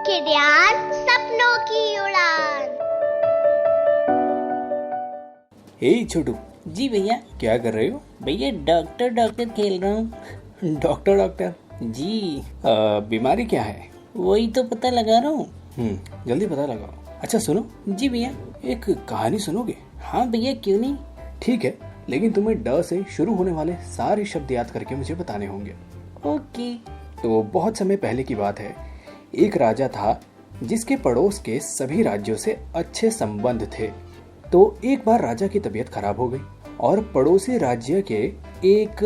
किडियान सपनों की उड़ान। हे छोटू, जी भैया। क्या कर रहे हो? भैया डॉक्टर डॉक्टर खेल रहा हूँ। Doctor doctor? जी बीमारी क्या है? वही तो पता लगा रहा हूँ। जल्दी पता लगाओ। अच्छा सुनो, जी भैया। एक कहानी सुनोगे? हाँ भैया, क्यों नहीं। ठीक है, लेकिन तुम्हें ड से शुरू होने वाले सारे शब्द याद करके मुझे बताने होंगे। ओके। तो बहुत समय पहले की बात है। एक राजा था जिसके पड़ोस के सभी राज्यों से अच्छे संबंध थे। तो एक बार राजा की तबीयत खराब हो गई और पड़ोसी राज्य के एक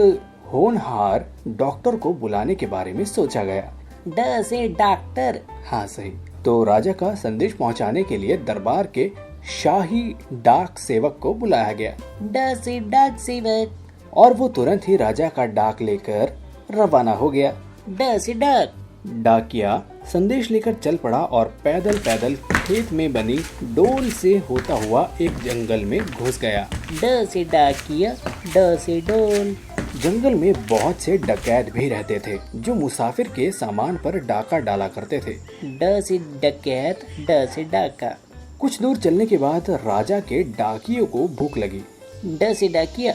होनहार डॉक्टर को बुलाने के बारे में सोचा गया। ड से डॉक्टर। हाँ सही। तो राजा का संदेश पहुंचाने के लिए दरबार के शाही डाक सेवक को बुलाया गया। ड से डाक सेवक। और वो तुरंत ही राजा का डाक लेकर रवाना हो गया। ड से डाक। डाकिया संदेश लेकर चल पड़ा और पैदल पैदल खेत में बनी डोल से होता हुआ एक जंगल में घुस गया। ड से डाकिया, ड से डोल। जंगल में बहुत से डकैत भी रहते थे जो मुसाफिर के सामान पर डाका डाला करते थे। ड से डकैत, ड से डाका। कुछ दूर चलने के बाद राजा के डाकियों को भूख लगी। ड से डाकिया।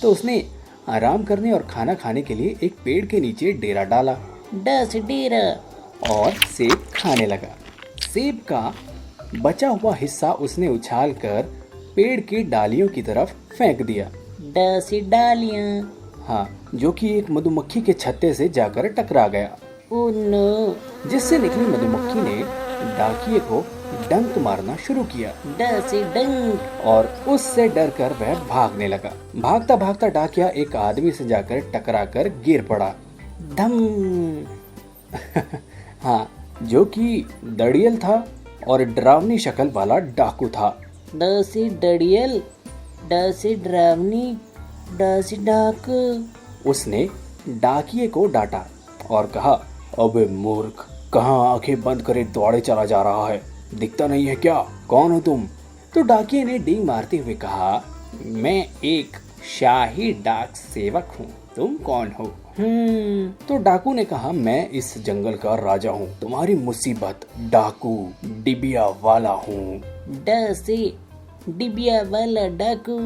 तो उसने आराम करने और खाना खाने के लिए एक पेड़ के नीचे डेरा डाला। ड से डेरा। और सेब खाने लगा। सेब का बचा हुआ हिस्सा उसने उछालकर पेड़ की डालियों की तरफ फेंक दिया। ड से डालियां। हाँ, जो कि एक मधुमक्खी के छत्ते से जाकर टकरा गया। Oh no. जिससे निकली मधुमक्खी ने डाकिये को डंक मारना शुरू किया। ड से डंक। और उससे डरकर वह भागने लगा। भागता भागता डाकिया एक आदमी से जाकर टकराकर गिर पड़ा। धम। हाँ, जो कि दड़ियल था और डरावनी शक्ल वाला डाकू था। ड से डड़ियल, ड से डरावनी, ड से डाकू। उसने डाकिये को डांटा और कहा, अबे मूर्ख, कहाँ आंखें बंद करे दौड़े चला जा रहा है? दिखता नहीं है क्या? कौन हो तुम? तो डाकिये ने डींग मारते हुए कहा, मैं एक शाही डाक सेवक हूँ। तुम कौन हो? तो डाकू ने कहा, मैं इस जंगल का राजा हूँ। तुम्हारी मुसीबत डाकू डिबिया वाला हूँ। ड से डिबिया वाला डाकू।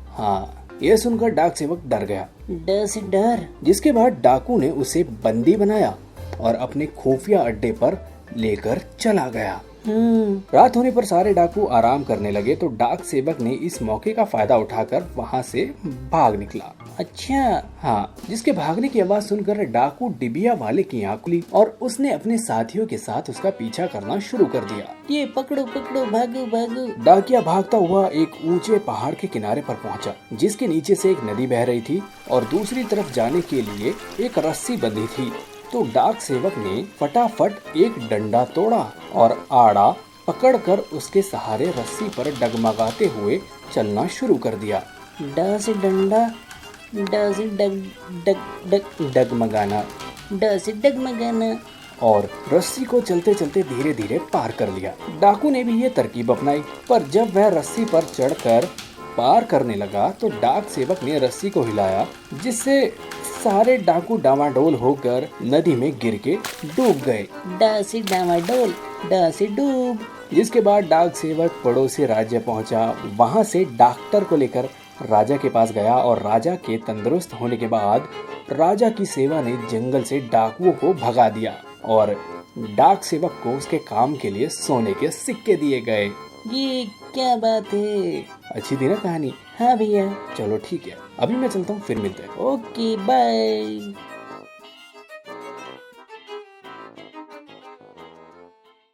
हाँ, यह सुनकर डाक सेवक डर गया। ड से डर। जिसके बाद डाकू ने उसे बंदी बनाया और अपने खुफिया अड्डे पर लेकर चला गया। रात होने पर सारे डाकू आराम करने लगे तो डाक सेवक ने इस मौके का फायदा उठाकर वहां से भाग निकला। अच्छा। हाँ, जिसके भागने की आवाज सुनकर डाकू डिबिया वाले की आंख खुली और उसने अपने साथियों के साथ उसका पीछा करना शुरू कर दिया। ये पकड़ो पकड़ो, भागो भागो। डाकिया भागता हुआ एक ऊंचे पहाड़ के किनारे पर पहुंचा, जिसके नीचे से एक नदी बह रही थी और दूसरी तरफ जाने के लिए एक रस्सी बंधी थी। तो डाक सेवक ने फटाफट एक डंडा तोड़ा और आड़ा पकड़कर उसके सहारे रस्सी पर डगमगाते हुए चलना शुरू कर दिया। ड से डंडा, ड से डगमगाना, ड से डगमगाना। और रस्सी को चलते चलते धीरे धीरे पार कर लिया। डाकू ने भी ये तरकीब अपनाई, पर जब वह रस्सी पर चढ़कर पार करने लगा तो डाक सेवक ने रस्सी को हिलाया, जिससे सारे डाकू डामाडोल होकर नदी में गिर के डूब गए। ड से डामाडोल, ड से डूब। जिसके बाद डाक सेवक पड़ोसी राज्य पहुंचा। वहां से डॉक्टर को लेकर राजा के पास गया और राजा के तंदुरुस्त होने के बाद राजा की सेवा ने जंगल से डाकुओं को भगा दिया और डाक सेवक को उसके काम के लिए सोने के सिक्के दिए गए। ये क्या बात है? अच्छी थी ना कहानी? हाँ भैया। चलो ठीक है, अभी मैं चलता हूँ, फिर मिलते हैं। Okay bye.